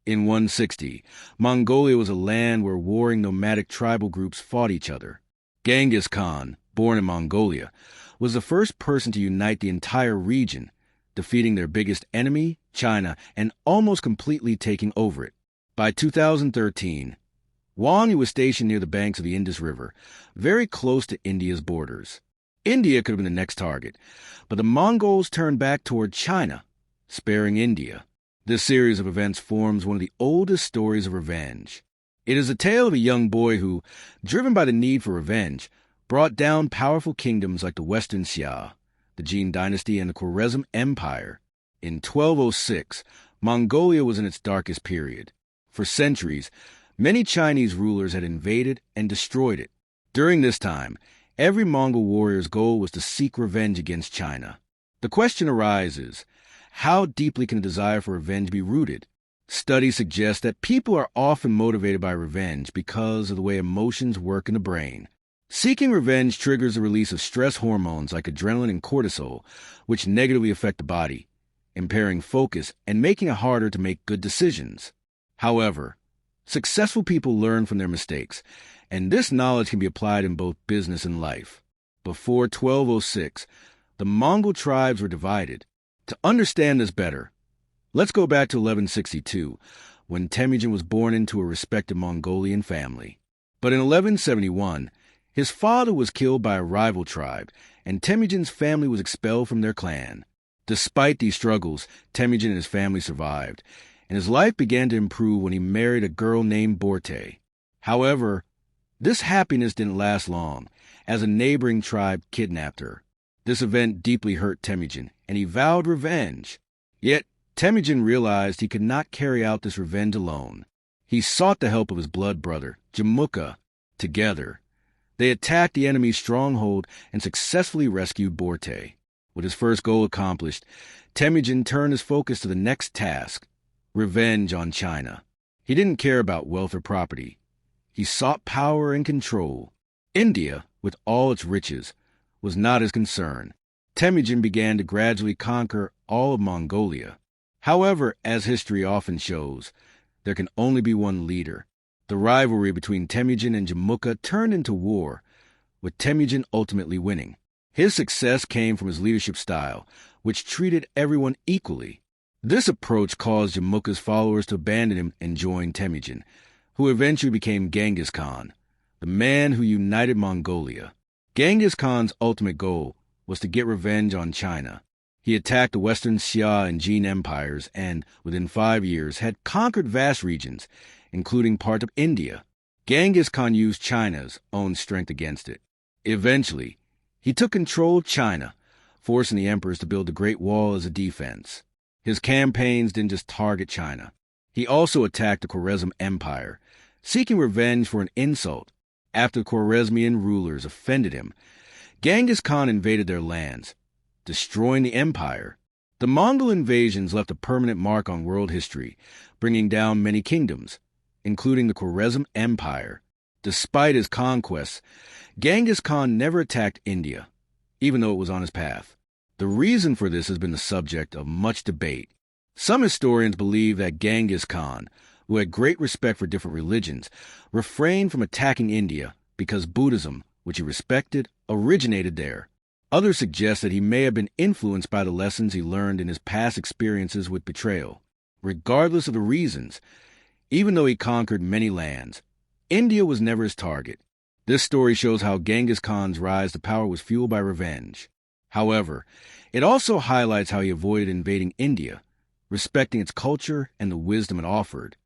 In 160, Mongolia was a land where warring nomadic tribal groups fought each other. Genghis Khan, born in Mongolia, was the first person to unite the entire region, defeating their biggest enemy, China, and almost completely taking over it. By 2013, Wang was stationed near the banks of the Indus River, very close to India's borders. India could have been the next target, but the Mongols turned back toward China, sparing India. This series of events forms one of the oldest stories of revenge. It is a tale of a young boy who, driven by the need for revenge, brought down powerful kingdoms like the Western Xia, the Jin dynasty, and the Khwarezm Empire. In 1206, Mongolia was in its darkest period. For centuries, many Chinese rulers had invaded and destroyed it. During this time, every Mongol warrior's goal was to seek revenge against China. The question arises, how deeply can a desire for revenge be rooted? Studies suggest that people are often motivated by revenge because of the way emotions work in the brain. Seeking revenge triggers the release of stress hormones like adrenaline and cortisol, which negatively affect the body, impairing focus and making it harder to make good decisions. However, successful people learn from their mistakes, and this knowledge can be applied in both business and life. Before 1206, the Mongol tribes were divided. To understand this better, let's go back to 1162, when Temujin was born into a respected Mongolian family. But in 1171, his father was killed by a rival tribe, and Temujin's family was expelled from their clan. Despite these struggles, Temujin and his family survived, and his life began to improve when he married a girl named Borte. However, this happiness didn't last long, as a neighboring tribe kidnapped her. This event deeply hurt Temujin, and he vowed revenge. Yet, Temujin realized he could not carry out this revenge alone. He sought the help of his blood brother, Jamukha. Together, they attacked the enemy's stronghold and successfully rescued Borte. With his first goal accomplished, Temujin turned his focus to the next task, revenge on China. He didn't care about wealth or property. He sought power and control. India, with all its riches, was not his concern. Temujin began to gradually conquer all of Mongolia. However, as history often shows, there can only be one leader. The rivalry between Temujin and Jamukha turned into war, with Temujin ultimately winning. His success came from his leadership style, which treated everyone equally. This approach caused Jamukha's followers to abandon him and join Temujin, who eventually became Genghis Khan, the man who united Mongolia. Genghis Khan's ultimate goal was to get revenge on China. He attacked the Western Xia and Jin empires and, within 5 years, had conquered vast regions, including parts of India. Genghis Khan used China's own strength against it. Eventually, he took control of China, forcing the emperors to build the Great Wall as a defense. His campaigns didn't just target China. He also attacked the Khwarezm Empire, seeking revenge for an insult. After the Khwarezmian rulers offended him, Genghis Khan invaded their lands, destroying the empire. The Mongol invasions left a permanent mark on world history, bringing down many kingdoms, including the Khwarezm Empire. Despite his conquests, Genghis Khan never attacked India, even though it was on his path. The reason for this has been the subject of much debate. Some historians believe that Genghis Khan, who had great respect for different religions, refrained from attacking India because Buddhism, which he respected, originated there. Others suggest that he may have been influenced by the lessons he learned in his past experiences with betrayal. Regardless of the reasons, even though he conquered many lands, India was never his target. This story shows how Genghis Khan's rise to power was fueled by revenge. However, it also highlights how he avoided invading India, respecting its culture and the wisdom it offered.